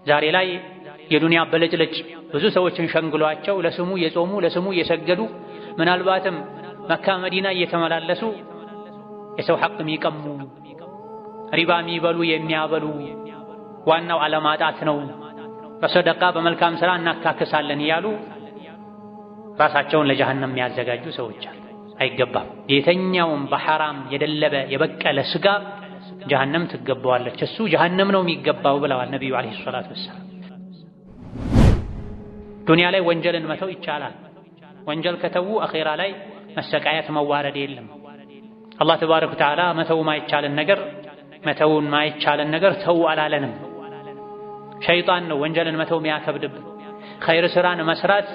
ዛሬ ላይ የዱንያ በለጭለጭ ብዙ ሰዎችን ሸንግሏቸው ለስሙ የጾሙ ለስሙ የሰገዱ ምናልባትም መካ መዲና እየተመላለሱ የሰው ሐቅ የሚቀሙ ሪባ የሚበሉ የሚያበሉ ዋናው አለማጣት ነው፣ በሰደቃ በመልካም ሥራ እናካክሳለን እያሉ ራሳቸውን ለጀሃነም የሚያዘጋጁ ሰዎች አሉ። አይገባም። የተኛውም በሐራም የደለበ የበቀለ ስጋ ጀሃነም ትገባዋለች፣ እሱ ጀሃነም ነው የሚገባው ብለዋል ነቢዩ ዓለይሂ ሰላቱ ወሰላም። ዱንያ ላይ ወንጀልን መተው ይቻላል። ወንጀል ከተዉ አኼራ ላይ መሰቃየት መዋረድ የለም። አላህ ተባረከ ወተዓላ መተውን ማይቻልን ነገር ተው አላለንም። ሸይጣን ነው ወንጀልን መተው የሚያከብድብን፣ ኸይር ስራን መስራት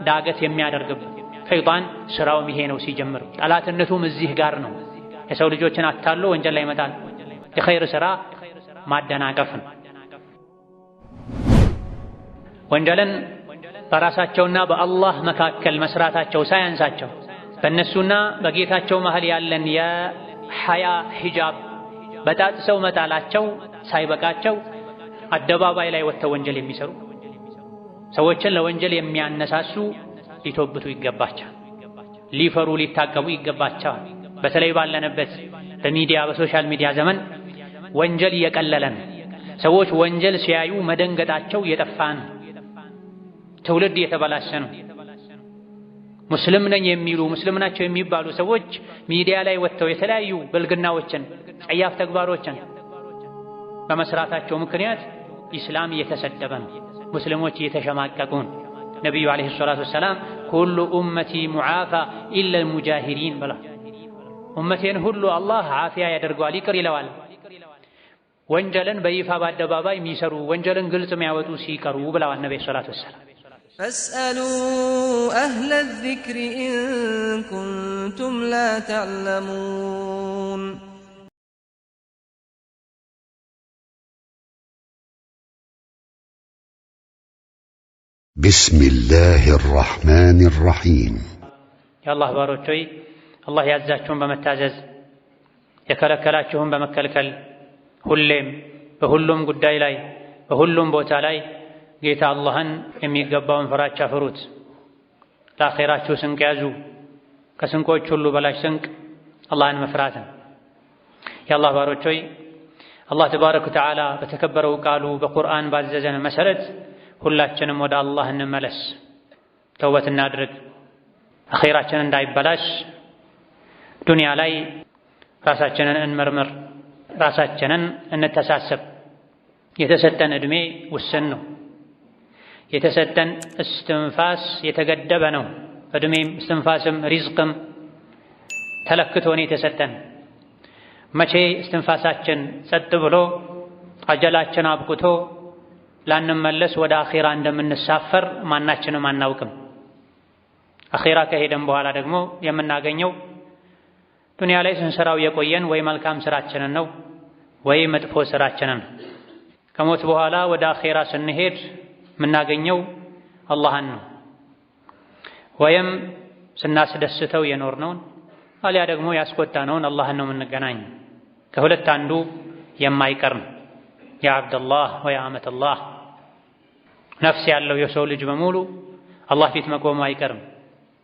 ዳገት የሚያደርግብን። ሸይጣን ስራውም ይሄ ነው ሲጀምር፣ ጠላትነቱም እዚህ ጋር ነው። የሰው ልጆችን አታሎ ወንጀል ላይ ይመጣል። የኸይር ስራ ማደናቀፍ ነው። ወንጀልን በራሳቸውና በአላህ መካከል መስራታቸው ሳያንሳቸው በእነሱና በጌታቸው መሃል ያለን የሐያ ሂጃብ በጣጥሰው መጣላቸው ሳይበቃቸው አደባባይ ላይ ወጥተው ወንጀል የሚሰሩ ሰዎችን ለወንጀል የሚያነሳሱ ሊተውበቱ ይገባቸዋል። ሊፈሩ ሊታቀቡ ይገባቸዋል። በተለይ ባለንበት በሚዲያ በሶሻል ሚዲያ ዘመን ወንጀል እየቀለለ ነው። ሰዎች ወንጀል ሲያዩ መደንገጣቸው እየጠፋ ነው። ትውልድ እየተበላሸ ነው። ሙስሊም ነኝ የሚሉ ሙስሊም ናቸው የሚባሉ ሰዎች ሚዲያ ላይ ወጥተው የተለያዩ ብልግናዎችን ጸያፍ ተግባሮችን በመስራታቸው ምክንያት ኢስላም እየተሰደበ ነው። ሙስሊሞች እየተሸማቀቁ ነው። ነቢዩ ዓለይሂ ሰላቱ ወሰላም ኩሉ ኡመቲ ሙዓፋ ኢላ አልሙጃሂሪን ብላ ኡመቴን ሁሉ አላህ ዓፊያ ያደርገዋል፣ ይቅር ይለዋል። ወንጀልን በይፋ በአደባባይ የሚሰሩ ወንጀልን ግልጽ የሚያወጡ ሲቀሩ ብለዋል ነቢዩ ሰላቱ ወሰላም። ፈስአሉ አህለ ዚክሪ ኢን ኩንቱም ላ ተዕለሙን። ቢስሚላሂ ራሕማኒ ራሒም። የአላህ ባሮች ሆይ አላህ ያዛችሁን በመታዘዝ የከለከላችሁን በመከልከል ሁሌም በሁሉም ጉዳይ ላይ በሁሉም ቦታ ላይ ጌታ አላህን የሚገባውን ፍራቻ ፍሩት። ለአኼራችሁ ስንቅ ያዙ። ከስንቆች ሁሉ በላሽ ስንቅ አላህን መፍራትን። የአላህ ባሮች ሆይ አላህ ተባረከ ወተዓላ በተከበረው ቃሉ በቁርአን ባዘዘን መሰረት ሁላችንም ወደ አላህ እንመለስ፣ ተውበት እናድርግ። አኼራችን እንዳይበላሽ ዱንያ ላይ ራሳችንን እንመርምር፣ ራሳችንን እንተሳሰብ። የተሰጠን ዕድሜ ውስን ነው። የተሰጠን እስትንፋስ የተገደበ ነው። ዕድሜም እስትንፋስም ሪዝቅም ተለክቶን የተሰጠን። መቼ እስትንፋሳችን ጸጥ ብሎ አጀላችን አብቅቶ ላንመለስ ወደ አኼራ እንደምንሳፈር ማናችንም አናውቅም። አኼራ ከሄደን በኋላ ደግሞ የምናገኘው ዱንያ ላይ ስንሰራው የቆየን ወይ መልካም ስራችንን ነው ወይ መጥፎ ስራችንን። ከሞት በኋላ ወደ አኼራ ስንሄድ የምናገኘው አላህን ነው። ወይም ስናስደስተው የኖርነውን አሊያ ደግሞ ያስቆጣነውን አላህን ነው የምንገናኝ። ከሁለት አንዱ የማይቀር ነው። ያ አብደላህ ወያ አመተላህ፣ ነፍስ ያለው የሰው ልጅ በሙሉ አላህ ፊት መቆሙ አይቀርም።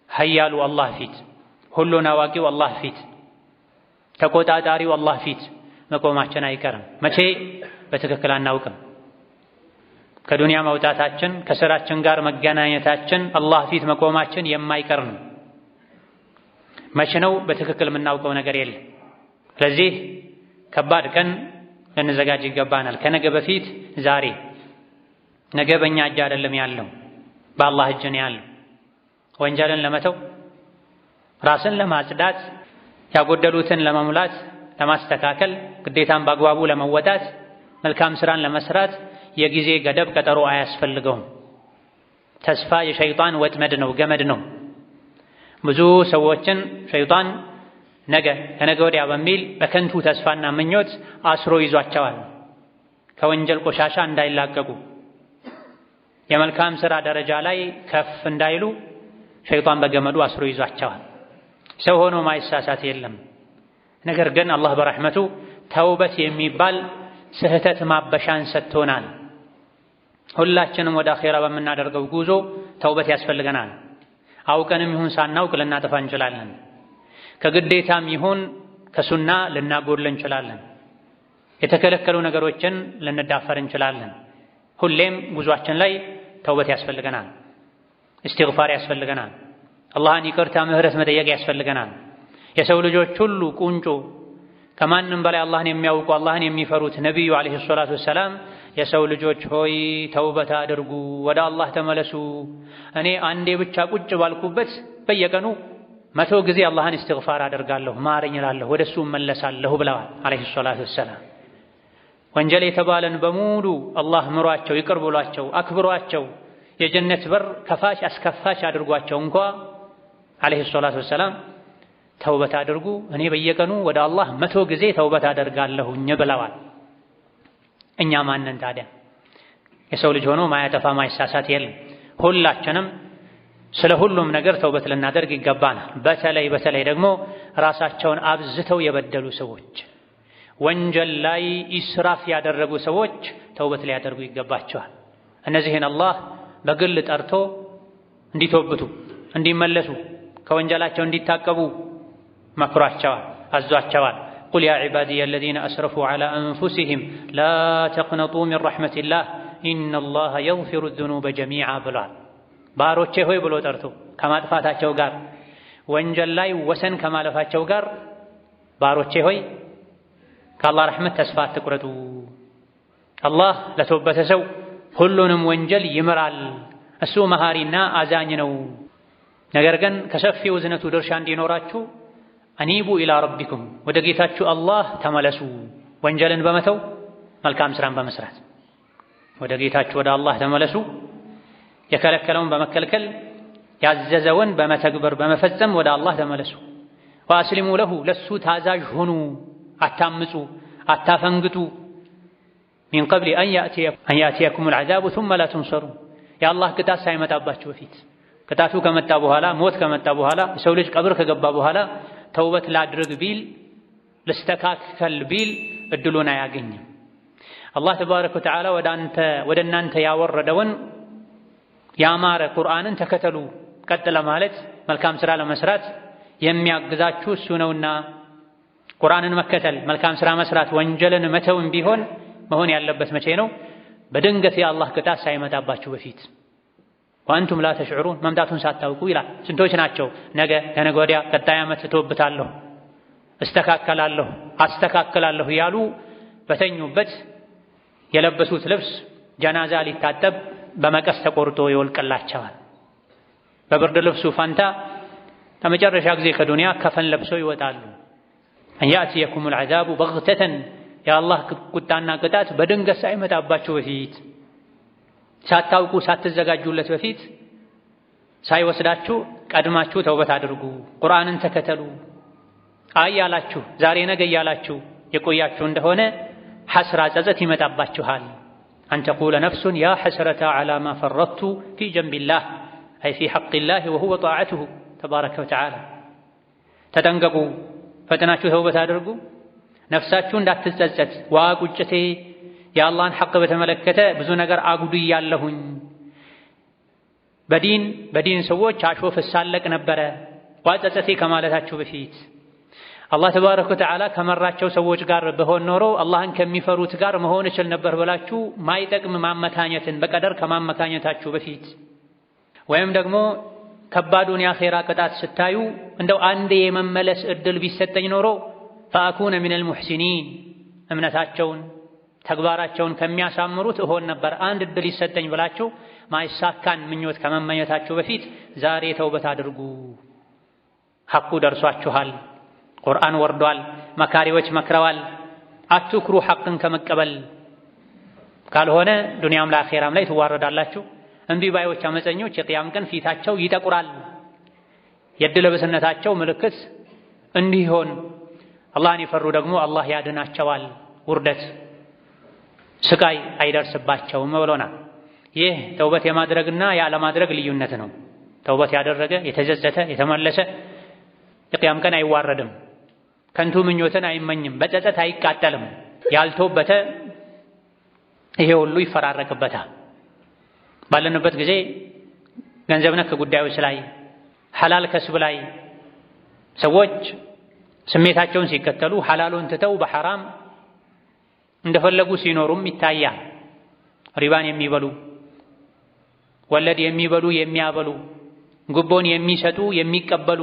ሀያሉ አላህ ፊት፣ ሁሉን አዋቂው አላህ ፊት፣ ተቆጣጣሪው አላህ ፊት መቆማችን አይቀርም። መቼ በትክክል አናውቅም። ከዱንያ መውጣታችን ከስራችን ጋር መገናኘታችን አላህ ፊት መቆማችን የማይቀር ነው። መቼ ነው በትክክል የምናውቀው ነገር የለም። ስለዚህ ከባድ ቀን ልንዘጋጅ ይገባናል። ከነገ በፊት ዛሬ። ነገ በእኛ እጅ አይደለም ያለው፣ በአላህ እጅ ነው ያለው። ወንጀልን ለመተው ራስን ለማጽዳት ያጎደሉትን ለመሙላት ለማስተካከል ግዴታን በአግባቡ ለመወጣት መልካም ስራን ለመስራት የጊዜ ገደብ ቀጠሮ አያስፈልገውም። ተስፋ የሸይጣን ወጥመድ ነው፣ ገመድ ነው። ብዙ ሰዎችን ሸይጣን ነገ ከነገ ወዲያ በሚል በከንቱ ተስፋና ምኞት አስሮ ይዟቸዋል። ከወንጀል ቆሻሻ እንዳይላቀቁ የመልካም ስራ ደረጃ ላይ ከፍ እንዳይሉ ሸይጣን በገመዱ አስሮ ይዟቸዋል። ሰው ሆኖ ማይሳሳት የለም። ነገር ግን አላህ በረሕመቱ ተውበት የሚባል ስህተት ማበሻን ሰጥቶናል። ሁላችንም ወደ አኼራ በምናደርገው ጉዞ ተውበት ያስፈልገናል። አውቀንም ይሁን ሳናውቅ ልናጠፋ እንችላለን። ከግዴታም ይሁን ከሱና ልናጎድል እንችላለን። የተከለከሉ ነገሮችን ልንዳፈር እንችላለን። ሁሌም ጉዟችን ላይ ተውበት ያስፈልገናል። እስትግፋር ያስፈልገናል። አላህን ይቅርታ ምህረት መጠየቅ ያስፈልገናል። የሰው ልጆች ሁሉ ቁንጮ ከማንም በላይ አላህን የሚያውቁ አላህን የሚፈሩት ነቢዩ ዓለይሂ ሰላቱ ወሰላም የሰው ልጆች ሆይ ተውበት አድርጉ፣ ወደ አላህ ተመለሱ፣ እኔ አንዴ ብቻ ቁጭ ባልኩበት በየቀኑ 100 ጊዜ አላህን እስትግፋር አደርጋለሁ፣ ማረኝ እላለሁ፣ ወደሱ እመለሳለሁ ብለዋል ዓለይሂ ሰላቱ ወሰላም። ወንጀል የተባለን በሙሉ አላህ ምሯቸው፣ ይቅር ብሏቸው፣ አክብሯቸው የጀነት በር ከፋሽ አስከፋሽ አድርጓቸው እንኳ ዓለይሂ ሰላቱ ወሰላም ተውበት አድርጉ፣ እኔ በየቀኑ ወደ አላህ 100 ጊዜ ተውበት አደርጋለሁኝ ብለዋል። እኛ ማንን ታዲያ? የሰው ልጅ ሆኖ ማያጠፋ ማይሳሳት የለም። ሁላችንም ስለ ሁሉም ነገር ተውበት ልናደርግ ይገባናል። በተለይ ደግሞ ራሳቸውን አብዝተው የበደሉ ሰዎች፣ ወንጀል ላይ ኢስራፍ ያደረጉ ሰዎች ተውበት ሊያደርጉ ይገባቸዋል። እነዚህን አላህ በግል ጠርቶ እንዲተውበቱ፣ እንዲመለሱ፣ ከወንጀላቸው እንዲታቀቡ መክሯቸዋል፣ አዟቸዋል። ቁል ያ ዒባዲየ አለዚነ አስረፉ ዐላ አንፉሲሂም ላ ተቅነጡ ሚን ረሕመቲላህ ኢነላሃ የግፊሩ ዙኑበ ጀሚዓ ብሏል። ባሮቼ ሆይ ብሎ ጠርቶ ከማጥፋታቸው ጋር ወንጀል ላይ ወሰን ከማለፋቸው ጋር ባሮቼ ሆይ ከአላህ ረሕመት ተስፋ አትቁረጡ። አላህ ለተወበተ ሰው ሁሉንም ወንጀል ይምራል። እሱ መሃሪና አዛኝ ነው። ነገር ግን ከሰፊው እዝነቱ ድርሻ እንዲኖራችሁ አኒቡ ኢላ ረቢኩም ወደ ጌታችሁ አላህ ተመለሱ። ወንጀልን በመተው መልካም ስራን በመስራት ወደ ጌታችሁ ወደ አላህ ተመለሱ። የከለከለውን በመከልከል ያዘዘውን በመተግበር በመፈጸም ወደ አላህ ተመለሱ። ወአስሊሙ ለሁ ለሱ ታዛዥ ሁኑ። አታምፁ፣ አታፈንግጡ። ሚን ቀብሊ አን ያእቲየኩሙል ዐዛቡ ሱመ ላ ቱንሰሩን የአላህ ቅጣት ሳይመጣባችሁ በፊት ቅጣቱ ከመጣ በኋላ ሞት ከመጣ በኋላ የሰው ልጅ ቀብር ከገባ በኋላ ተውበት ላድርግ ቢል ልስተካከል ቢል እድሉን አያገኝም። አላህ ተባረከ ወተዓላ ወደ እናንተ ያወረደውን ያማረ ቁርአንን ተከተሉ ቀጥ ለማለት መልካም ስራ ለመስራት የሚያግዛችሁ እሱ ነውና ቁርአንን መከተል መልካም ስራ መስራት ወንጀልን መተውም ቢሆን መሆን ያለበት መቼ ነው? በድንገት የአላህ ቅጣት ሳይመጣባችሁ በፊት ወአንቱም ላ ተሽዑሩን መምጣቱን ሳታውቁ ይላል። ስንቶች ናቸው ነገ ከነገ ወዲያ ቀጣይ ዓመት እተውብታለሁ፣ እስተካከላለሁ፣ አስተካክላለሁ ያሉ በተኙበት የለበሱት ልብስ ጀናዛ ሊታጠብ በመቀስ ተቆርጦ ይወልቅላቸዋል። በብርድ ልብሱ ፋንታ ለመጨረሻ ጊዜ ከዱንያ ከፈን ለብሰው ይወጣሉ። አን ያእቲየኩሙል ዐዛቡ በግተተን የአላህ ቁጣና ቅጣት በድንገት ሳይመጣባችሁ በፊት ሳታውቁ ሳትዘጋጁለት በፊት ሳይወስዳችሁ ቀድማችሁ ተውበት አድርጉ፣ ቁርአንን ተከተሉ። አይ ያላችሁ ዛሬ ነገ ያላችሁ የቆያችሁ እንደሆነ ሐስራ ጸጸት ይመጣባችኋል። አን ተቁለ ነፍሱን ያ ሐስረተ ዐላ ማ ፈረጥቱ ፊ ጀንቢላህ አይ ፊ ሐቂላህ ወሁወ ጣዓቱሁ ተባረከ ወተዓላ። ተጠንቀቁ፣ ፈጥናችሁ ተውበት አድርጉ። ነፍሳችሁ እንዳትጸጸት ዋ ቁጭቴ የአላህን ሐቅ በተመለከተ ብዙ ነገር አጉድያለሁኝ፣ በዲን ሰዎች አሾፍ እሳለቅ ነበረ ዋ ጸጸቴ ከማለታችሁ በፊት አላህ ተባረከ ወተዓላ ከመራቸው ሰዎች ጋር በሆን ኖሮ አላህን ከሚፈሩት ጋር መሆን እችል ነበር ብላችሁ ማይጠቅም ማመካኘትን በቀደር ከማመካኘታችሁ በፊት ወይም ደግሞ ከባዱን የአኼራ ቅጣት ስታዩ እንደው አንዴ የመመለስ እድል ቢሰጠኝ ኖሮ ፈአኩነ ሚነል ሙሕሲኒን እምነታቸውን ተግባራቸውን ከሚያሳምሩት እሆን ነበር አንድ እድል ይሰጠኝ ብላችሁ ማይሳካን ምኞት ከመመኘታችሁ በፊት ዛሬ ተውበት አድርጉ። ሐቁ ደርሷችኋል፣ ቁርአን ወርዷል፣ መካሪዎች መክረዋል። አትኩሩ ሐቅን ከመቀበል ካልሆነ ዱንያም ለአኼራም ላይ ትዋረዳላችሁ። እምቢ ባዮች አመፀኞች የቅያም ቀን ፊታቸው ይጠቁራል። የዕድለ ቢስነታቸው ምልክት እንዲሆን አላህን የፈሩ ደግሞ አላህ ያድናቸዋል፣ ውርደት ስቃይ አይደርስባቸውም ብሎናል። ይህ ተውበት የማድረግና ያለማድረግ ልዩነት ነው። ተውበት ያደረገ የተዘዘተ የተመለሰ የቅያም ቀን አይዋረድም፣ ከንቱ ምኞትን አይመኝም፣ በጸጸት አይቃጠልም። ያልተውበተ ይሄ ሁሉ ይፈራረቅበታል። ባለንበት ጊዜ ገንዘብ ነክ ጉዳዮች ላይ ሐላል ከስብ ላይ ሰዎች ስሜታቸውን ሲከተሉ ሐላሉን ትተው በሐራም እንደፈለጉ ሲኖሩም ይታያል። ሪባን የሚበሉ ወለድ የሚበሉ የሚያበሉ ጉቦን የሚሰጡ የሚቀበሉ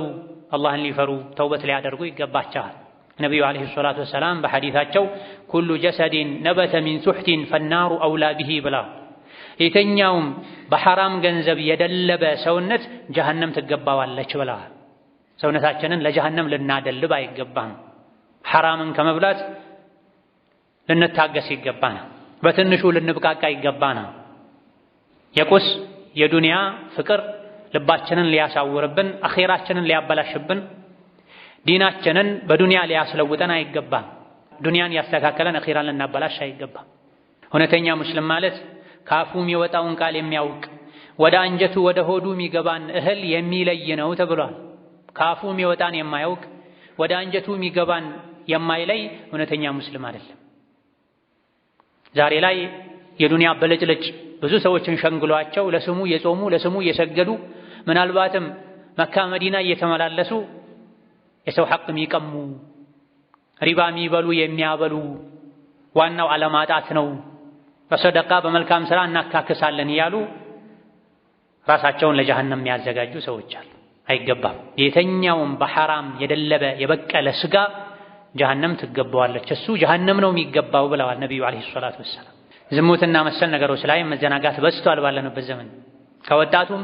አላህን ሊፈሩ ተውበት ሊያደርጉ ይገባቸዋል። ነቢዩ ዓለይሂ ሰላቱ ወሰላም በሐዲታቸው ኩሉ ጀሰዲን ነበተ ሚን ሱሕቲን ፈናሩ አውላ ቢሂ ብላ የተኛውም በሐራም ገንዘብ የደለበ ሰውነት ጀሀነም ትገባዋለች ብለዋል። ሰውነታችንን ለጀሀነም ልናደልብ አይገባም። ሐራምን ከመብላት ልንታገስ ይገባናል። በትንሹ ልንብቃቃ ይገባናል። የቁስ የዱንያ ፍቅር ልባችንን ሊያሳውርብን፣ አኼራችንን ሊያበላሽብን፣ ዲናችንን በዱንያ ሊያስለውጠን አይገባም። ዱንያን ያስተካከለን አኼራን ልናበላሽ አይገባም። እውነተኛ ሙስሊም ማለት ካፉ የሚወጣውን ቃል የሚያውቅ ወደ አንጀቱ ወደ ሆዱ የሚገባን እህል የሚለይ ነው ተብሏል። ካፉ የሚወጣን የማያውቅ ወደ አንጀቱ የሚገባን የማይለይ እውነተኛ ሙስሊም አይደለም። ዛሬ ላይ የዱንያ በለጭለጭ ብዙ ሰዎችን ሸንግሏቸው ለስሙ የጾሙ ለስሙ የሰገዱ ምናልባትም መካ መዲና እየተመላለሱ የሰው ሐቅ የሚቀሙ ሪባ የሚበሉ የሚያበሉ ዋናው ዓለማጣት ነው፣ በሰደቃ በመልካም ሥራ እናካክሳለን እያሉ ራሳቸውን ለጀሀነም የሚያዘጋጁ ሰዎች አሉ። አይገባም። የተኛውም በሐራም የደለበ የበቀለ ስጋ ጀሀነም ትገባዋለች፣ እሱ ጀሀነም ነው የሚገባው ብለዋል ነቢዩ ዓለይሂ ሰላቱ ወሰላም። ዝሙትና መሰል ነገሮች ላይ መዘናጋት በዝቷል ባለንበት ዘመን። ከወጣቱም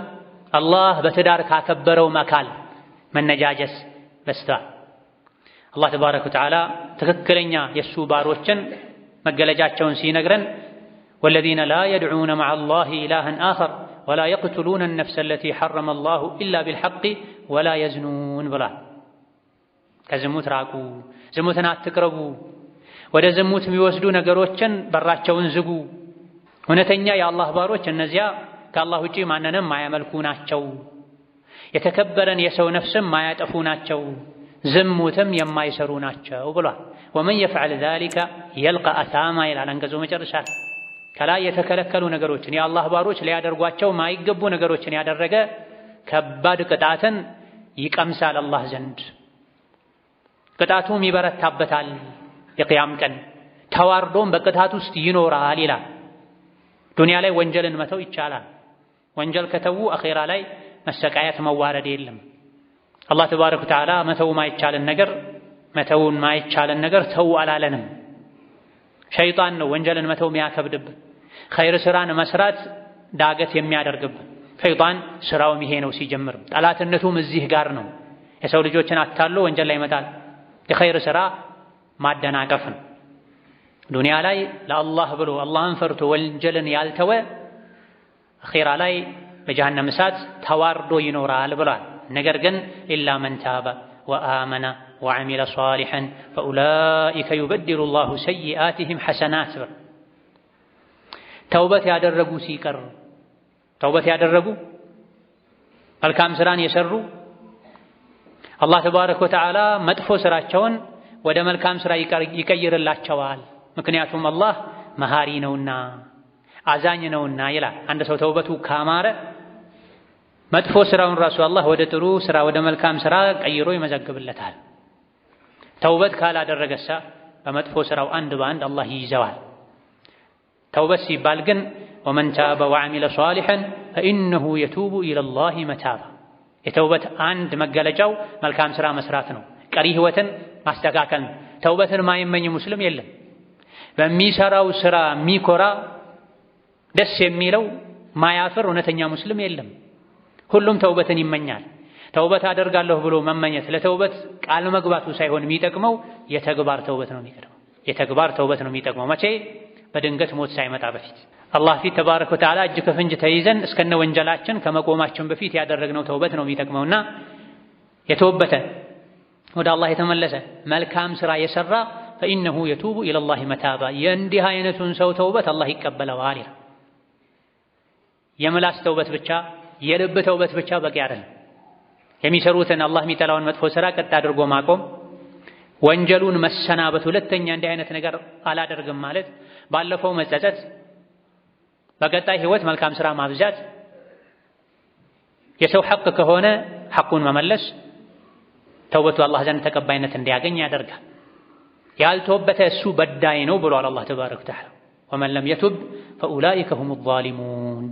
አላህ በትዳር ካከበረው መካል መነጃጀስ በዝቷል። አላህ ተባረከ ወተዓላ ትክክለኛ የእሱ ባሮችን መገለጫቸውን ሲነግረን ወለዚነ ላ የድዑነ መዐ አላህ ኢላሀን አኸር ወላ የቅቱሉነ ነፍሰ አለቲ ሐረመ አላሁ ኢላ ቢልሐቅ ወላ የዝኑን ብሏል። ከዝሙት ራቁ፣ ዝሙትን አትቅረቡ፣ ወደ ዝሙት የሚወስዱ ነገሮችን በራቸውን ዝጉ። እውነተኛ የአላህ ባሮች እነዚያ ከአላህ ውጪ ማንንም ማያመልኩ ናቸው፣ የተከበረን የሰው ነፍስም ማያጠፉ ናቸው፣ ዝሙትም የማይሰሩ ናቸው ብሏል። ወመን የፍዐል ዛሊከ የልቀ አሳማ ይላል አንቀጹ መጨረሻ። ከላይ የተከለከሉ ነገሮችን የአላህ ባሮች ሊያደርጓቸው ማይገቡ ነገሮችን ያደረገ ከባድ ቅጣትን ይቀምሳል አላህ ዘንድ፣ ቅጣቱም ይበረታበታል። የቅያም ቀን ተዋርዶም በቅጣት ውስጥ ይኖራል ይላል። ዱንያ ላይ ወንጀልን መተው ይቻላል። ወንጀል ከተዉ አኼራ ላይ መሰቃየት መዋረድ የለም። አላህ ተባረከ ወተዓላ መተውን ማይቻለን ነገር ተው አላለንም። ሸይጣን ነው ወንጀልን መተው የሚያከብድብን፣ ኸይር ስራን መስራት ዳገት የሚያደርግብን። ሸይጣን ስራውም ይሄ ነው ሲጀምር፣ ጠላትነቱም እዚህ ጋር ነው። የሰው ልጆችን አታሎ ወንጀል ላይ ይመጣል። የኸይር ስራ ማደናቀፍ ነው። ዱንያ ላይ ለአላህ ብሎ አላህን ፈርቶ ወንጀልን ያልተወ አኼራ ላይ በጀሃነም እሳት ተዋርዶ ይኖራል ብሏል። ነገር ግን ኢላ መን ታበ ወአመነ ወዐሚለ ሷሊሐን ፈኡላኢከ ዩበድሉ ላሁ ሰይአቲሂም ሐሰናት። ተውበት ያደረጉ ሲቀር ተውበት ያደረጉ መልካም ስራን የሰሩ አላህ ተባረከ ወተዓላ መጥፎ ስራቸውን ወደ መልካም ስራ ይቀይርላቸዋል። ምክንያቱም አላህ መሃሪ ነውና አዛኝ ነውና ይላል። አንድ ሰው ተውበቱ ካማረ መጥፎ ስራውን ራሱ አላህ ወደ ጥሩ ስራ ወደ መልካም ስራ ቀይሮ ይመዘግብለታል። ተውበት ካላደረገሳ በመጥፎ ስራው አንድ በአንድ አላህ ይይዘዋል። ተውበት ሲባል ግን ወመን ታበ ወዐሚለ ሷሊሐን ፈኢነሁ የቱቡ ኢለላሂ መታባ። የተውበት አንድ መገለጫው መልካም ስራ መስራት ነው። ቀሪ ህይወትን ማስተካከል ነው። ተውበትን ማይመኝ ሙስሊም የለም። በሚሰራው ስራ የሚኮራ ደስ የሚለው ማያፍር እውነተኛ ሙስሊም የለም። ሁሉም ተውበትን ይመኛል። ተውበት አደርጋለሁ ብሎ መመኘት ለተውበት ቃል መግባቱ ሳይሆን የሚጠቅመው የተግባር ተውበት ነው የሚቀድመው። የተግባር ተውበት ነው የሚጠቅመው። መቼ? በድንገት ሞት ሳይመጣ በፊት አላህ ፊት ተባረከ ወተዓላ እጅ ከፍንጅ ተይዘን እስከነ ወንጀላችን ከመቆማችን በፊት ያደረግነው ተውበት ነው የሚጠቅመውና የተወበተ ወደ አላህ የተመለሰ መልካም ስራ የሰራ ፈኢነሁ የቱቡ ኢለላሂ መታባ። የእንዲህ አይነቱን ሰው ተውበት አላህ ይቀበለዋል። የምላስ ተውበት ብቻ የልብ ተውበት ብቻ በቂ አይደለም። የሚሰሩትን አላህ የሚጠላውን መጥፎ ስራ ቀጥ አድርጎ ማቆም፣ ወንጀሉን መሰናበት፣ ሁለተኛ እንዲህ አይነት ነገር አላደርግም ማለት፣ ባለፈው መጸጸት፣ በቀጣይ ህይወት መልካም ስራ ማብዛት፣ የሰው ሐቅ ከሆነ ሐቁን መመለስ ተውበቱ አላህ ዘንድ ተቀባይነት እንዲያገኝ ያደርጋል። ያልተወበተ እሱ በዳይ ነው ብሏል አላህ ተባረከ ወተዓላ። ወመን ለም የቱብ ፈኡላኢከ ሁሙ ዛሊሙን።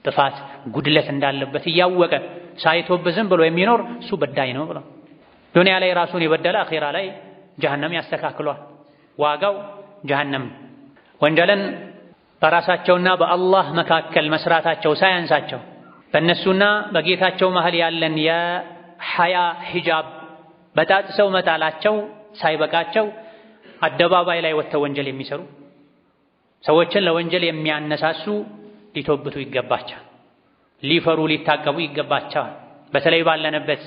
ጥፋት ጉድለት እንዳለበት እያወቀ ሳይተውብ ዝም ብሎ የሚኖር እሱ በዳይ ነው ብሏል። ዱንያ ላይ ራሱን የበደለ አኺራ ላይ ጀሀነም ያስተካክሏል። ዋጋው ጀሀነም። ወንጀልን በራሳቸውና በአላህ መካከል መስራታቸው ሳያንሳቸው በእነሱና በጌታቸው መሃል ያለን የሐያ ሂጃብ በጣጥሰው መጣላቸው ሳይበቃቸው አደባባይ ላይ ወጥተው ወንጀል የሚሰሩ ሰዎችን ለወንጀል የሚያነሳሱ ሊተውበቱ ይገባቸዋል። ሊፈሩ ሊታቀቡ ይገባቸዋል። በተለይ ባለንበት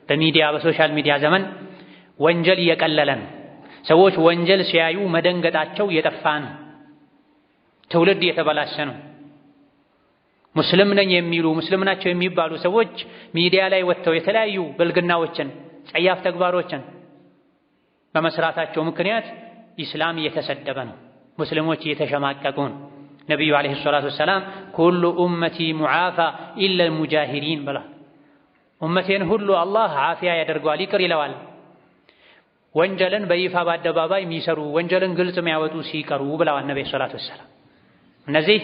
በሚዲያ በሶሻል ሚዲያ ዘመን ወንጀል እየቀለለ ነው። ሰዎች ወንጀል ሲያዩ መደንገጣቸው እየጠፋ ነው። ትውልድ እየተበላሸ ነው። ሙስሊም ነኝ የሚሉ ሙስሊም ናቸው የሚባሉ ሰዎች ሚዲያ ላይ ወጥተው የተለያዩ ብልግናዎችን፣ ጸያፍ ተግባሮችን በመስራታቸው ምክንያት ኢስላም እየተሰደበ ነው። ሙስሊሞች እየተሸማቀቁ ነው። ነቢዩ ዓለይሂ ሰላቱ ወሰላም ኩሉ ኡመቲ ሙዓፋ ኢላ አልሙጃሂሪን ብለዋል። ኡመቴን ሁሉ አላህ ዓፊያ ያደርገዋል፣ ይቅር ይለዋል። ወንጀልን በይፋ በአደባባይ የሚሰሩ ወንጀልን ግልጽ የሚያወጡ ሲቀሩ ብለዋል ነቢዩ ሰላቱ ወሰላም። እነዚህ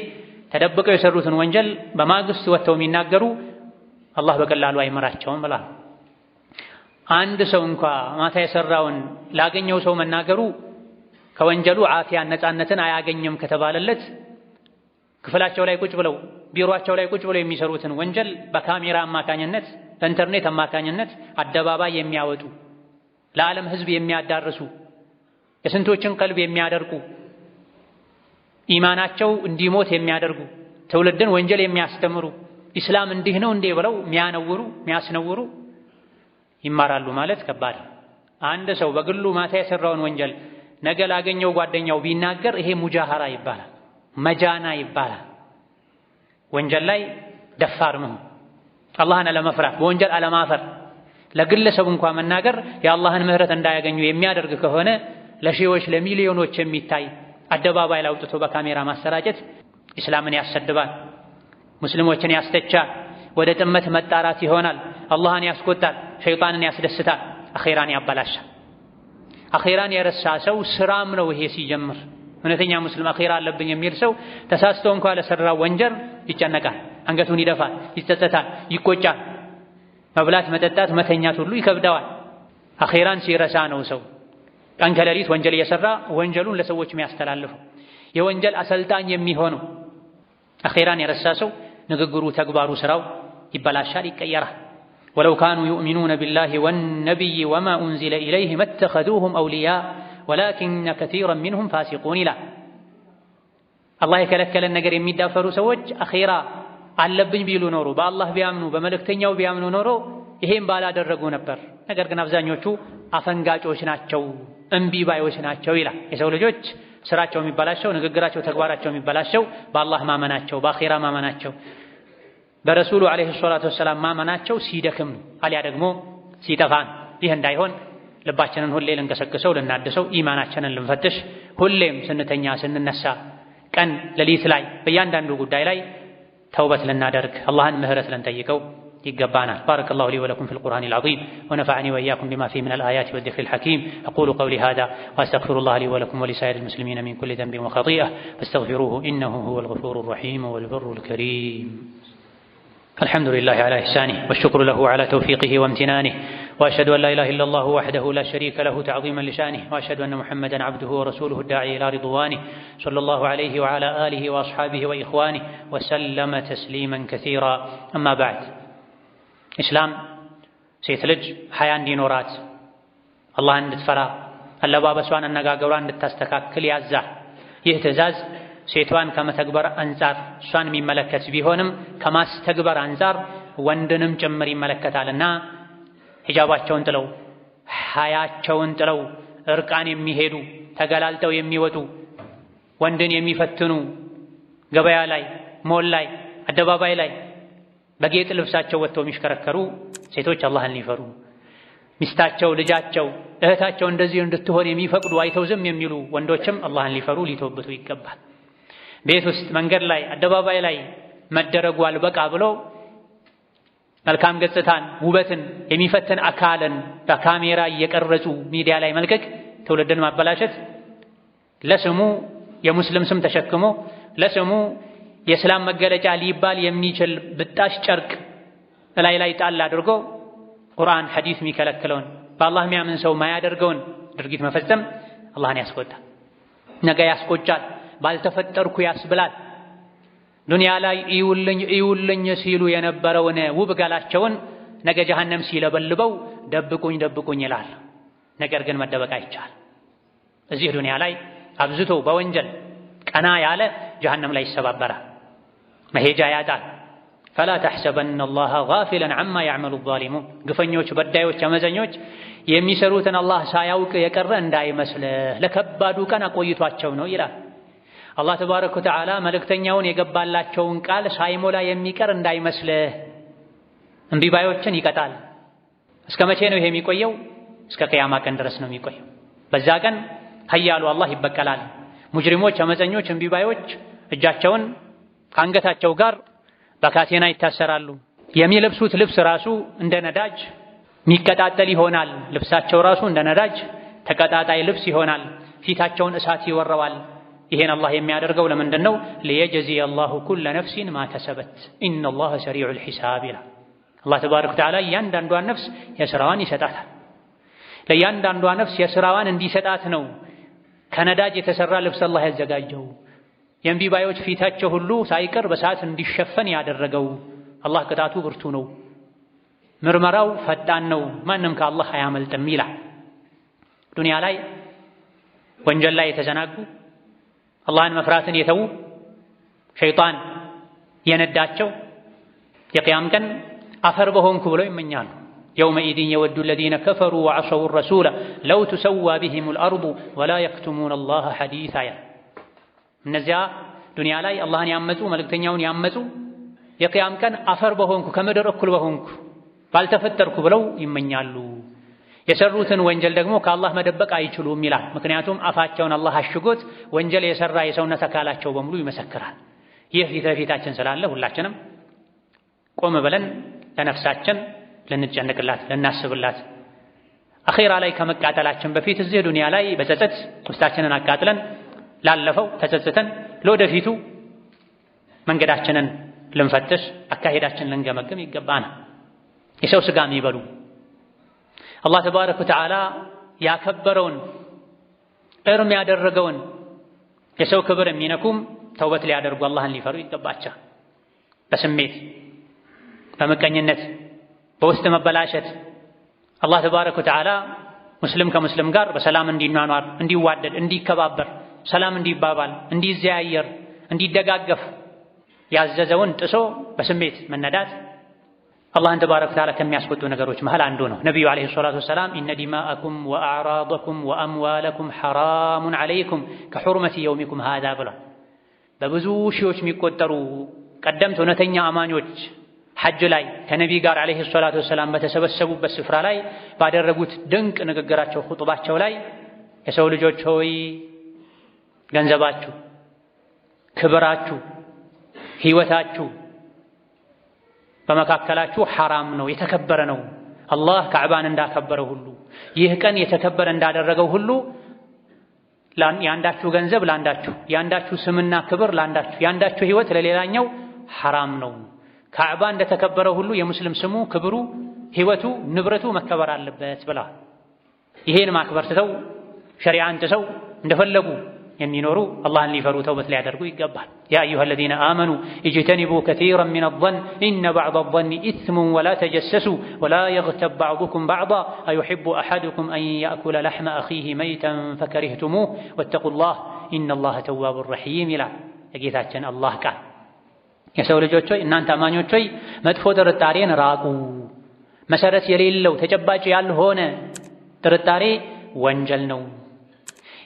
ተደብቀው የሰሩትን ወንጀል በማግስት ወጥተው የሚናገሩ አላህ በቀላሉ አይመራቸውም ብለዋል። አንድ ሰው እንኳ ማታ የሰራውን ላገኘው ሰው መናገሩ ከወንጀሉ ዓፊያን ነፃነትን አያገኝም ከተባለለት ክፍላቸው ላይ ቁጭ ብለው ቢሮአቸው ላይ ቁጭ ብለው የሚሰሩትን ወንጀል በካሜራ አማካኝነት በኢንተርኔት አማካኝነት አደባባይ የሚያወጡ ለዓለም ሕዝብ የሚያዳርሱ የስንቶችን ቀልብ የሚያደርቁ ኢማናቸው እንዲሞት የሚያደርጉ ትውልድን ወንጀል የሚያስተምሩ ኢስላም እንዲህ ነው እንዴ ብለው የሚያስነውሩ ይማራሉ ማለት ከባድ። አንድ ሰው በግሉ ማታ የሰራውን ወንጀል ነገ ላገኘው ጓደኛው ቢናገር ይሄ ሙጃሃራ ይባላል፣ መጃና ይባላል። ወንጀል ላይ ደፋር መሆን፣ አላህን አለመፍራት፣ በወንጀል አለማፈር፣ ለግለሰብ እንኳን መናገር የአላህን ምህረት እንዳያገኙ የሚያደርግ ከሆነ ለሺዎች ለሚሊዮኖች የሚታይ አደባባይ ላይ አውጥቶ በካሜራ ማሰራጨት ኢስላምን ያሰድባል፣ ሙስሊሞችን ያስተቻል፣ ወደ ጥመት መጣራት ይሆናል፣ አላህን ያስቆጣል፣ ሸይጣንን ያስደስታል፣ አኺራን ያበላሻል። አኺራን የረሳ ሰው ስራም ነው ይሄ ሲጀምር። እውነተኛ ሙስሊም አኺራ አለብኝ የሚል ሰው ተሳስቶ እንኳን ለሰራው ወንጀል ይጨነቃል፣ አንገቱን ይደፋል፣ ይጸጸታል፣ ይቆጫል። መብላት፣ መጠጣት፣ መተኛት ሁሉ ይከብደዋል። አኺራን ሲረሳ ነው ሰው ቀን ከሌሊት ወንጀል እየሰራ ወንጀሉን ለሰዎች የሚያስተላልፈው የወንጀል አሰልጣኝ የሚሆነው። አኺራን የረሳ ሰው ንግግሩ፣ ተግባሩ፣ ስራው ይበላሻል፣ ይቀየራል። ወለው ካኑ ዩእሚኑነ ቢላሂ ወነቢይ ወማ ኡንዚለ ኢለይሂም መተኸዙሁም አውሊያ ወላኪነ ከሲረን ሚንሁም ፋሲቁን ይላል። አላህ የከለከለን ነገር የሚዳፈሩ ሰዎች አኺራ አለብኝ ቢሉ ኖሮ በአላህ ቢያምኑ በመልእክተኛው ቢያምኑ ኖሮ ይሄን ባላደረጉ ነበር። ነገር ግን አብዛኞቹ አፈንጋጮች ናቸው፣ እምቢ ባዮች ናቸው ይላል። የሰው ልጆች ስራቸው የሚበላሸው፣ ንግግራቸው፣ ተግባራቸው የሚበላሸው በአላህ ማመናቸው፣ በአኺራ ማመናቸው፣ በረሱሉ ዓለይሂ ሰላቱ ወሰላም ማመናቸው ሲደክም አልያ ደግሞ ሲጠፋን። ይህ እንዳይሆን ልባችንን ሁሌ ልንቀሰቅሰው፣ ልናድሰው፣ ኢማናችንን ልንፈትሽ፣ ሁሌም ስንተኛ ስንነሳ፣ ቀን ሌሊት ላይ በእያንዳንዱ ጉዳይ ላይ ተውበት ልናደርግ አላህን ምህረት ልንጠይቀው يقبانا. بارك الله لي ولكم في القرآن العظيم ونفعني وإياكم بما فيه من الآيات والذكر الحكيم. أقول قولي هذا وأستغفر الله لي ولكم ولسائر المسلمين من كل ذنب وخطيئة فاستغفروه إنه هو الغفور الرحيم والبر الكريم. الحمد لله على إحسانه والشكر له على توفيقه وامتنانه وأشهد أن لا إله إلا الله وحده لا شريك له تعظيما لشانه وأشهد أن محمدا عبده ورسوله الداعي إلى رضوانه صلى الله عليه وعلى آله وأصحابه وإخوانه وسلم تسليما كثيرا. أما بعد، إسلام ሴት ልጅ ሐያ እንዲኖራት አላህን እንድትፈራ አለባበሷን አነጋገሯን እንድታስተካክል ያዛል። ይህ ትዕዛዝ ሴቷን ከመተግበር አንፃር እሷን የሚመለከት ቢሆንም ከማስተግበር አንፃር ወንድንም ጭምር ይመለከታልና ሂጃባቸውን ጥለው ሐያቸውን ጥለው እርቃን የሚሄዱ ተገላልጠው የሚወጡ ወንድን የሚፈትኑ ገበያ ላይ፣ ሞል ላይ፣ አደባባይ ላይ በጌጥ ልብሳቸው ወጥተው የሚሽከረከሩ ሴቶች አላህን ሊፈሩ፣ ሚስታቸው፣ ልጃቸው፣ እህታቸው እንደዚህ እንድትሆን የሚፈቅዱ አይተው ዝም የሚሉ ወንዶችም አላህን ሊፈሩ ሊተውበቱ ይገባል። ቤት ውስጥ መንገድ ላይ አደባባይ ላይ መደረጉ አልበቃ ብሎ መልካም ገጽታን ውበትን የሚፈትን አካልን በካሜራ እየቀረጹ ሚዲያ ላይ መልቀቅ ትውልድን ማበላሸት ለስሙ የሙስሊም ስም ተሸክሞ ለስሙ የእስላም መገለጫ ሊባል የሚችል ብጣሽ ጨርቅ ላይ ጣል አድርጎ ቁርአን ሐዲስ የሚከለክለውን በአላህ የሚያምን ሰው ማያደርገውን ድርጊት መፈጸም አላህን ያስቆጣል፣ ነገ ያስቆጫል፣ ባልተፈጠርኩ ያስብላል። ዱንያ ላይ እዩልኝ ሲሉ የነበረውን ውብ ገላቸውን ነገ ጀሃነም ሲለበልበው ደብቁኝ ይላል። ነገር ግን መደበቅ አይቻል። እዚህ ዱንያ ላይ አብዝቶ በወንጀል ቀና ያለ ጀሃነም ላይ ይሰባበራል፣ መሄጃ ያጣል። ፈላ ተሕሰበነ አላህ ጋፊለን ዐማ ያዕመሉ ዛሊሙን ግፈኞች፣ በዳዮች፣ አመፀኞች የሚሰሩትን አላህ ሳያውቅ የቀረ እንዳይመስልህ ለከባዱ ቀን አቆይቷቸው ነው ይላል። አላህ ተባረከ ወተዓላ መልእክተኛውን የገባላቸውን ቃል ሳይሞላ የሚቀር እንዳይመስልህ እምቢባዮችን ይቀጣል። እስከ መቼ ነው ይሄ የሚቆየው? እስከ ቅያማ ቀን ድረስ ነው የሚቆየው። በዛ ቀን ኃያሉ አላህ ይበቀላል። ሙጅሪሞች፣ አመፀኞች፣ እምቢባዮች እጃቸውን ከአንገታቸው ጋር በካቴና ይታሰራሉ። የሚለብሱት ልብስ ራሱ እንደ ነዳጅ የሚቀጣጠል ይሆናል። ልብሳቸው ራሱ እንደ ነዳጅ ተቀጣጣይ ልብስ ይሆናል። ፊታቸውን እሳት ይወረዋል። ይሄን አላህ የሚያደርገው ለምንድን ነው? ሊየጅዚየ አላሁ ኩለ ነፍሲን ማ ከሰበት ኢነላህ ሰሪዑል ሒሳብ ይላል። አላህ ተባረከ ወተዓላ እያንዳንዷን ነፍስ የሥራዋን ይሰጣታል። ለእያንዳንዷ ነፍስ የሥራዋን እንዲሰጣት ነው ከነዳጅ የተሠራ ልብስ አላህ ያዘጋጀው። የእምቢባዮች ፊታቸው ሁሉ ሳይቀር በሰዓት እንዲሸፈን ያደረገው አላህ ቅጣቱ ብርቱ ነው፣ ምርመራው ፈጣን ነው፣ ማንም ከአላህ አያመልጥም ይላል። ዱንያ ላይ ወንጀል ላይ የተዘናጉ አላህን መፍራትን የተዉ ሸይጣን የነዳቸው የቅያም ቀን አፈር በሆንኩ ብለው ይመኛሉ። የውመኢዝን የወዱ አለዚነ ከፈሩ ወዐሰው ረሱለ ለው ቱሰዋ ቢሂሙል አርዱ ወላ የክቱሙነ አላህ ሐዲሳ። እነዚያ ዱንያ ላይ አላህን ያመፁ መልእክተኛውን ያመፁ የቅያም ቀን አፈር በሆንኩ ከምድር እኩል በሆንኩ ባልተፈጠርኩ ብለው ይመኛሉ። የሰሩትን ወንጀል ደግሞ ከአላህ መደበቅ አይችሉም ይላል። ምክንያቱም አፋቸውን አላህ አሽጎት ወንጀል የሰራ የሰውነት አካላቸው በሙሉ ይመሰክራል። ይህ ፊት ለፊታችን ስላለ ሁላችንም ቆም ብለን ለነፍሳችን ልንጨነቅላት፣ ልናስብላት አኺራ ላይ ከመቃጠላችን በፊት እዚህ ዱንያ ላይ በጸጸት ውስጣችንን አቃጥለን ላለፈው ተጸጽተን ለወደፊቱ መንገዳችንን ልንፈትሽ፣ አካሄዳችንን ልንገመግም ይገባናል። የሰው ስጋ የሚበሉ አላህ ተባረከ ወተዓላ ያከበረውን እርም ያደረገውን የሰው ክብር የሚነኩም ተውበት ሊያደርጉ አላህን ሊፈሩ ይገባቸዋል። በስሜት በምቀኝነት በውስጥ መበላሸት አላህ ተባረከ ወተዓላ ሙስሊም ከሙስሊም ጋር በሰላም እንዲኗኗር፣ እንዲዋደድ፣ እንዲከባበር፣ ሰላም እንዲባባል፣ እንዲዘያየር፣ እንዲደጋገፍ ያዘዘውን ጥሶ በስሜት መነዳት አላህን ተባረከ ወተዓላ ከሚያስቆጡ ነገሮች መሃል አንዱ ነው። ነቢዩ ዓለይሂ ሰላቱ ወሰላም ኢነ ዲማአኩም ወአዕራደኩም ወአምዋለኩም ሐራሙን ዓለይኩም ከሑርመቲ የውሚኩም ሃዛ ብሏል። በብዙ ሺዎች የሚቆጠሩ ቀደምት እውነተኛ አማኞች ሐጅ ላይ ከነቢይ ጋር ዓለይሂ ሰላቱ ወሰላም በተሰበሰቡበት ስፍራ ላይ ባደረጉት ድንቅ ንግግራቸው ኹጥባቸው ላይ የሰው ልጆች ሆይ ገንዘባችሁ፣ ክብራችሁ፣ ሕይወታችሁ በመካከላችሁ ሐራም ነው፣ የተከበረ ነው። አላህ ካዕባን እንዳከበረው ሁሉ ይህ ቀን የተከበረ እንዳደረገው ሁሉ የአንዳችሁ ገንዘብ ለአንዳችሁ፣ የአንዳችሁ ስምና ክብር ለአንዳችሁ፣ የአንዳችሁ ሕይወት ለሌላኛው ሐራም ነው። ካዕባ እንደተከበረ ሁሉ የሙስሊም ስሙ፣ ክብሩ፣ ሕይወቱ፣ ንብረቱ መከበር አለበት ብላ ይሄን ማክበር ትተው ሸሪዓን ጥሰው እንደፈለጉ የሚኖሩ አላህን ሊፈሩ ተውበት ሊያደርጉ ይገባል። ያ አዩሃ አለዚነ አመኑ ኢጅተኒቡ ከሲረን ሚነ ظን ኢነ በዕደ ظን ኢስሙን ወላ ተጀሰሱ ወላ የግተብ በዕዱኩም በዕዳ አዩሒቡ አሐዱኩም አን ያእኩለ ለሕመ አኺህ መይተን ፈከሪህቱሙህ ወተቁላህ ኢነላህ ተዋቡን ረሒም ይላል የጌታችን አላህ ቃል። የሰው ልጆች ሆይ እናንተ አማኞች ሆይ መጥፎ ጥርጣሬን ራቁ። መሰረት የሌለው ተጨባጭ ያልሆነ ጥርጣሬ ወንጀል ነው።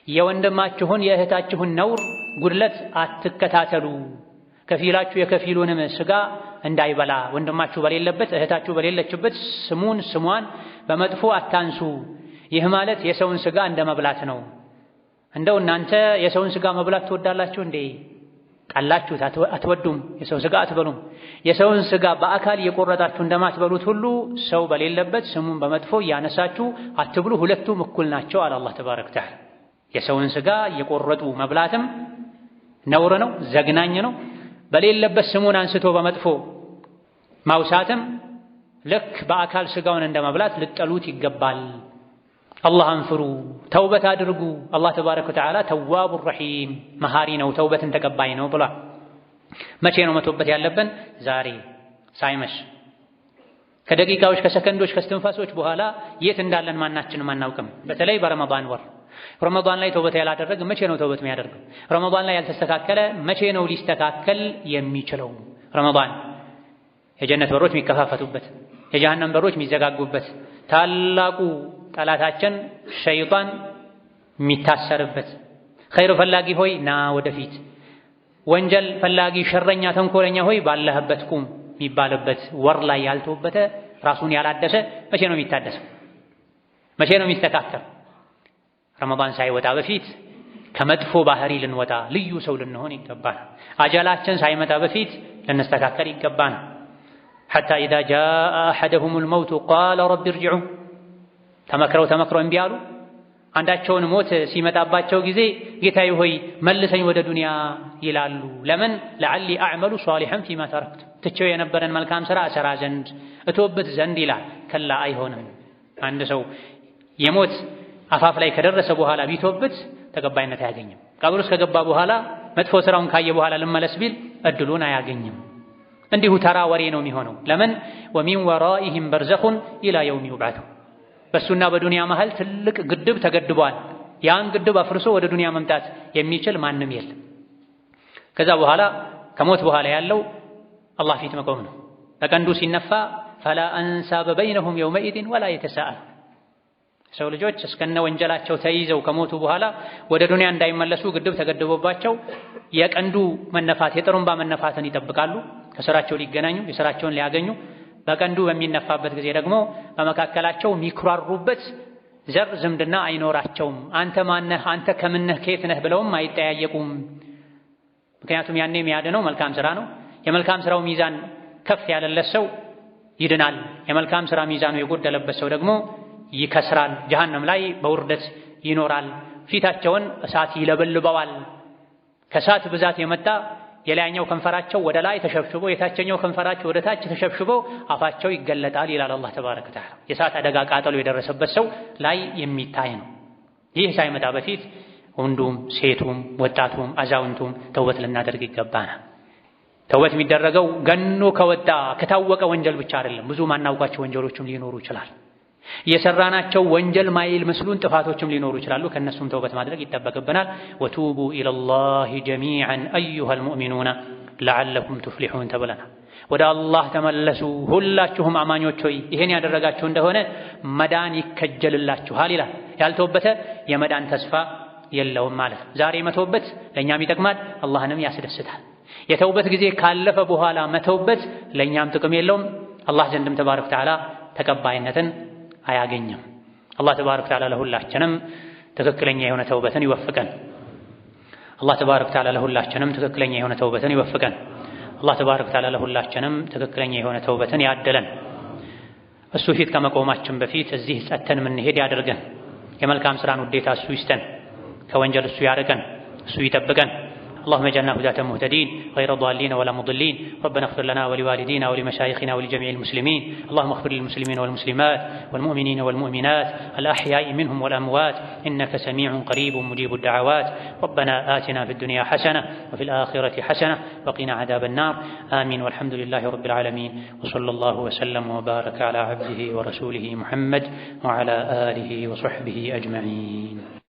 የወንድማችሁን የእህታችሁን ነውር ጉድለት አትከታተሉ። ከፊላችሁ የከፊሉንም ስጋ እንዳይበላ ወንድማችሁ በሌለበት እህታችሁ በሌለችበት ስሟን በመጥፎ አታንሱ። ይህ ማለት የሰውን ስጋ እንደ መብላት ነው። እንደው እናንተ የሰውን ስጋ መብላት ትወዳላችሁ እንዴ? ጣላችሁት፣ አትወዱም፣ የሰው ስጋ አትበሉም። የሰውን ስጋ በአካል እየቆረጣችሁ እንደማትበሉት ሁሉ ሰው በሌለበት ስሙን በመጥፎ እያነሳችሁ አትብሉ፣ ሁለቱም እኩል ናቸው አለ አላህ ተባረከ ወተዓላ። የሰውን ስጋ እየቆረጡ መብላትም ነውር ነው፣ ዘግናኝ ነው። በሌለበት ስሙን አንስቶ በመጥፎ ማውሳትም ልክ በአካል ስጋውን እንደመብላት ልጠሉት ይገባል። አላህን ፍሩ፣ ተውበት አድርጉ። አላህ ተባረከ ወተዓላ ተዋቡ ረሒም መሃሪ ነው፣ ተውበትን ተቀባይ ነው ብሏል። መቼ ነው መተውበት ያለብን? ዛሬ ሳይመሽ ከደቂቃዎች ከሰከንዶች ከስትንፋሶች በኋላ የት እንዳለን ማናችንም አናውቅም። በተለይ በረመዳን ወር ረመዳን ላይ ተውበት ያላደረገ መቼ ነው ተውበት የሚያደርገው? ረመዳን ላይ ያልተስተካከለ መቼ ነው ሊስተካከል የሚችለው? ረመዳን የጀነት በሮች የሚከፋፈቱበት፣ የጀሃነም በሮች የሚዘጋጉበት፣ ታላቁ ጠላታችን ሸይጣን የሚታሰርበት፣ ኸይር ፈላጊ ሆይ ና ወደፊት፣ ወንጀል ፈላጊ ሸረኛ ተንኮለኛ ሆይ ባለህበት ቁም የሚባልበት ወር ላይ ያልተወበተ ራሱን ያላደሰ መቼ ነው የሚታደሰው? መቼ ነው የሚስተካከል? ረመዳን ሳይወጣ በፊት ከመጥፎ ባህሪ ልንወጣ ልዩ ሰው ልንሆን ይገባል። አጀላችን ሳይመጣ በፊት ልንስተካከል ይገባል። ሐታ ኢዛ ጃአ አሐደሁሙል መውቱ ቃለ ረቢ እርጅዑን ተመክረው እምቢ አሉ። አንዳቸውን ሞት ሲመጣባቸው ጊዜ ጌታዬ ሆይ መልሰኝ ወደ ዱንያ ይላሉ። ለምን? ለዐሊ አዕመሉ ሷሊሐን ፊማ ተረክቱ ትቼው የነበረን መልካም ሥራ እሰራ ዘንድ እተውበት ዘንድ ይላል። ከላ አይሆንም። አንድ ሰው የሞት አፋፍ ላይ ከደረሰ በኋላ ቢተውበት ተቀባይነት አያገኝም። ቀብር ውስጥ ከገባ በኋላ መጥፎ ሥራውን ካየ በኋላ ልመለስ ቢል እድሉን አያገኝም። እንዲሁ ተራ ወሬ ነው የሚሆነው። ለምን? ወሚን ወራኢሂም በርዘኹን ኢላ የውሚ ዩብዓቱን በሱና በዱንያ መሃል ትልቅ ግድብ ተገድቧል። ያን ግድብ አፍርሶ ወደ ዱንያ መምጣት የሚችል ማንም የለም። ከዛ በኋላ ከሞት በኋላ ያለው አላህ ፊት መቆም ነው። በቀንዱ ሲነፋ ፈላ አንሳበ በይነሁም የውመኢዝን ወላ የተሳአል ሰው ልጆች እስከነ ወንጀላቸው ተይዘው ከሞቱ በኋላ ወደ ዱንያ እንዳይመለሱ ግድብ ተገድቦባቸው የቀንዱ መነፋት የጥሩምባ መነፋትን ይጠብቃሉ። ከስራቸው ሊገናኙ የስራቸውን ሊያገኙ በቀንዱ በሚነፋበት ጊዜ ደግሞ በመካከላቸው የሚኩራሩበት ዘር ዝምድና አይኖራቸውም። አንተ ማነህ፣ አንተ ከምነህ ከየት ነህ ብለውም አይጠያየቁም። ምክንያቱም ያኔ የሚያድነው መልካም ስራ ነው። የመልካም ስራው ሚዛን ከፍ ያለለት ሰው ይድናል። የመልካም ስራ ሚዛኑ የጎደለበት ሰው ደግሞ ይከስራል። ጀሃነም ላይ በውርደት ይኖራል። ፊታቸውን እሳት ይለበልበዋል። ከእሳት ብዛት የመጣ የላይኛው ከንፈራቸው ወደ ላይ ተሸብሽቦ የታችኛው ከንፈራቸው ወደ ታች ተሸብሽቦ አፋቸው ይገለጣል ይላል አላህ ተባረከ ወተዓላ። የእሳት አደጋ ቃጠሎ የደረሰበት ሰው ላይ የሚታይ ነው። ይህ ሳይመጣ በፊት ወንዱም ሴቱም ወጣቱም አዛውንቱም ተውበት ልናደርግ ይገባናል። ተውበት የሚደረገው ገኖ ከወጣ ከታወቀ ወንጀል ብቻ አይደለም። ብዙ ማናውቃቸው ወንጀሎችም ሊኖሩ ይችላል። የሰራናቸው ወንጀል ማይል መስሉን ጥፋቶችም ሊኖሩ ይችላሉ። ከነሱም ተውበት ማድረግ ይጠበቅብናል። ወቱቡ ኢለላሂ ጀሚዐን አዩሀል ሙእሚኑና ለዐለኩም ቱፍሊሑን ተብለናል። ወደ አላህ ተመለሱ ሁላችሁም አማኞች ሆይ ይሄን ያደረጋችሁ እንደሆነ መዳን ይከጀልላችኋል ይላል። ያልተውበተ የመዳን ተስፋ የለውም ማለት ነው። ዛሬ መተውበት ለእኛም ይጠቅማል፣ አላህንም ያስደስታል። የተውበት ጊዜ ካለፈ በኋላ መተውበት ለእኛም ጥቅም የለውም፣ አላህ ዘንድም ተባረከ ወተዓላ ተቀባይነትን አያገኝም። አላህ ተባረከ ወተዓላ ለሁላችንም ትክክለኛ የሆነ ተውበትን ይወፍቀን። አላህ ተባረከ ወተዓላ ለሁላችንም ትክክለኛ የሆነ ተውበትን ይወፍቀን። አላህ ተባረከ ወተዓላ ለሁላችንም ትክክለኛ የሆነ ተውበትን ያደለን። እሱ ፊት ከመቆማችን በፊት እዚህ ጸተን የምንሄድ ያድርገን። የመልካም ስራን ውዴታ እሱ ይስጠን። ከወንጀል እሱ ያርቀን፣ እሱ ይጠብቀን። اللهم اجعلنا هداة مهتدين غير ضالين ولا مضلين. ربنا اغفر لنا ولوالدينا ولمشايخنا ولجميع المسلمين. اللهم اغفر للمسلمين والمسلمات والمؤمنين والمؤمنات الأحياء منهم والأموات إنك سميع قريب مجيب الدعوات. ربنا آتنا في الدنيا حسنة وفي الآخرة حسنة وقنا عذاب النار. آمين والحمد لله رب العالمين. وصلى الله وسلم وبارك على عبده ورسوله محمد وعلى آله وصحبه أجمعين.